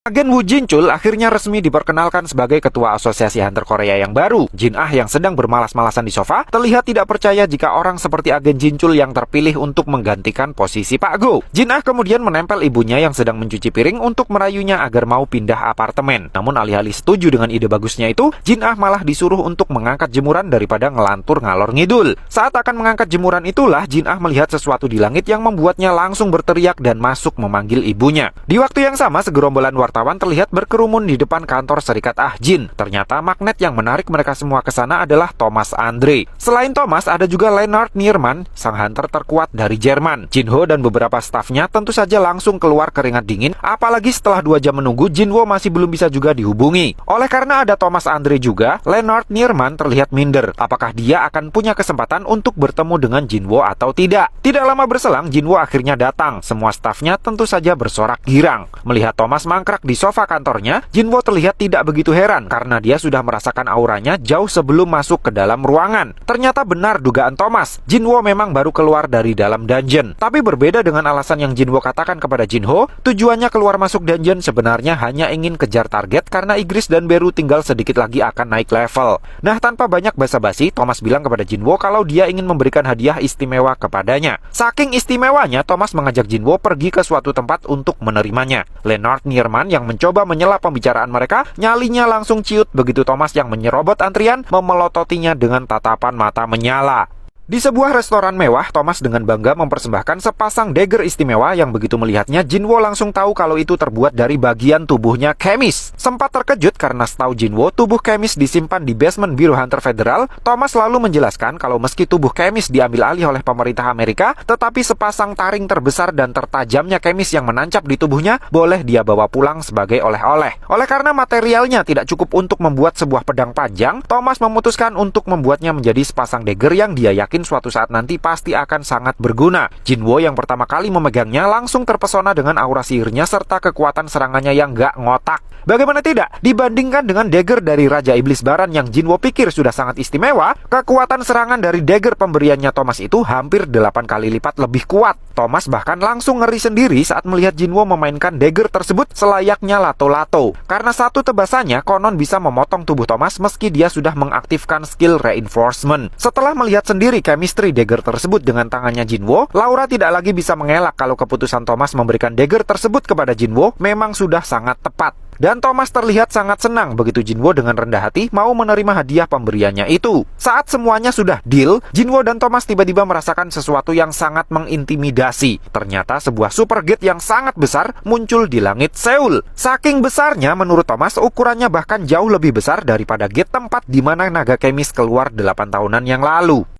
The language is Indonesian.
Agen Woo Jin-chul akhirnya resmi diperkenalkan sebagai ketua asosiasi hunter Korea yang baru. Jin-ah yang sedang bermalas-malasan di sofa terlihat tidak percaya jika orang seperti agen Jin-chul yang terpilih untuk menggantikan posisi Pak Go. Jin-ah kemudian menempel ibunya yang sedang mencuci piring untuk merayunya agar mau pindah apartemen. Namun alih-alih setuju dengan ide bagusnya itu, Jin-ah malah disuruh untuk mengangkat jemuran daripada ngelantur ngalor ngidul. Saat akan mengangkat jemuran itulah Jin-ah melihat sesuatu di langit yang membuatnya langsung berteriak dan masuk memanggil ibunya. Di waktu yang sama, segerombolan wartawan terlihat berkerumun di depan kantor Serikat Ahjin. Ternyata magnet yang menarik mereka semua ke sana adalah Thomas Andre. Selain Thomas, ada juga Lennart Nierman, sang hunter terkuat dari Jerman. Jinho dan beberapa stafnya tentu saja langsung keluar keringat dingin, apalagi setelah 2 jam menunggu, Jinwo masih belum bisa juga dihubungi. Oleh karena ada Thomas Andre juga, Lennart Nierman terlihat minder. Apakah dia akan punya kesempatan untuk bertemu dengan Jinwo atau tidak? Tidak lama berselang, Jinwo akhirnya datang. Semua stafnya tentu saja bersorak girang. Melihat Thomas mangkrak di sofa kantornya, Jinwo terlihat tidak begitu heran karena dia sudah merasakan auranya jauh sebelum masuk ke dalam ruangan. Ternyata benar dugaan Thomas, Jinwo memang baru keluar dari dalam dungeon. Tapi berbeda dengan alasan yang Jinwo katakan kepada Jinho, tujuannya keluar masuk dungeon sebenarnya hanya ingin kejar target karena Igris dan Beru tinggal sedikit lagi akan naik level. Nah, tanpa banyak basa-basi, Thomas bilang kepada Jinwo kalau dia ingin memberikan hadiah istimewa kepadanya. Saking istimewanya, Thomas mengajak Jinwo pergi ke suatu tempat untuk menerimanya. Lennart Nierman yang mencoba menyela pembicaraan mereka, nyalinya langsung ciut begitu Thomas yang menyerobot antrian memelototinya dengan tatapan mata menyala. Di sebuah restoran mewah, Thomas dengan bangga mempersembahkan sepasang dagger istimewa yang begitu melihatnya, Jinwo langsung tahu kalau itu terbuat dari bagian tubuhnya Kemis. Sempat terkejut karena setahu Jinwo, tubuh Kemis disimpan di basement Biro Hunter Federal. Thomas lalu menjelaskan kalau meski tubuh Kemis diambil alih oleh pemerintah Amerika, tetapi sepasang taring terbesar dan tertajamnya Kemis yang menancap di tubuhnya boleh dia bawa pulang sebagai oleh-oleh. Oleh karena materialnya tidak cukup untuk membuat sebuah pedang panjang, Thomas memutuskan untuk membuatnya menjadi sepasang dagger yang dia yakin suatu saat nanti pasti akan sangat berguna. Jinwo yang pertama kali memegangnya langsung terpesona dengan aura sihirnya serta kekuatan serangannya yang gak ngotak. Bagaimana tidak? Dibandingkan dengan dagger dari Raja Iblis Baran yang Jinwo pikir sudah sangat istimewa, kekuatan serangan dari dagger pemberiannya Thomas itu hampir 8 kali lipat lebih kuat. Thomas bahkan langsung ngeri sendiri saat melihat Jinwo memainkan dagger tersebut selayaknya lato-lato. Karena satu tebasannya konon bisa memotong tubuh Thomas meski dia sudah mengaktifkan skill reinforcement. Setelah melihat sendiri chemistry dagger tersebut dengan tangannya Jinwo, Laura tidak lagi bisa mengelak kalau keputusan Thomas memberikan dagger tersebut kepada Jinwo memang sudah sangat tepat. Dan Thomas terlihat sangat senang begitu Jinwo dengan rendah hati mau menerima hadiah pemberiannya itu. Saat semuanya sudah deal, Jinwo dan Thomas tiba-tiba merasakan sesuatu yang sangat mengintimidasi. Ternyata sebuah super gate yang sangat besar muncul di langit Seoul. Saking besarnya menurut Thomas, ukurannya bahkan jauh lebih besar daripada gate tempat di mana naga Kemis keluar 8 tahunan yang lalu.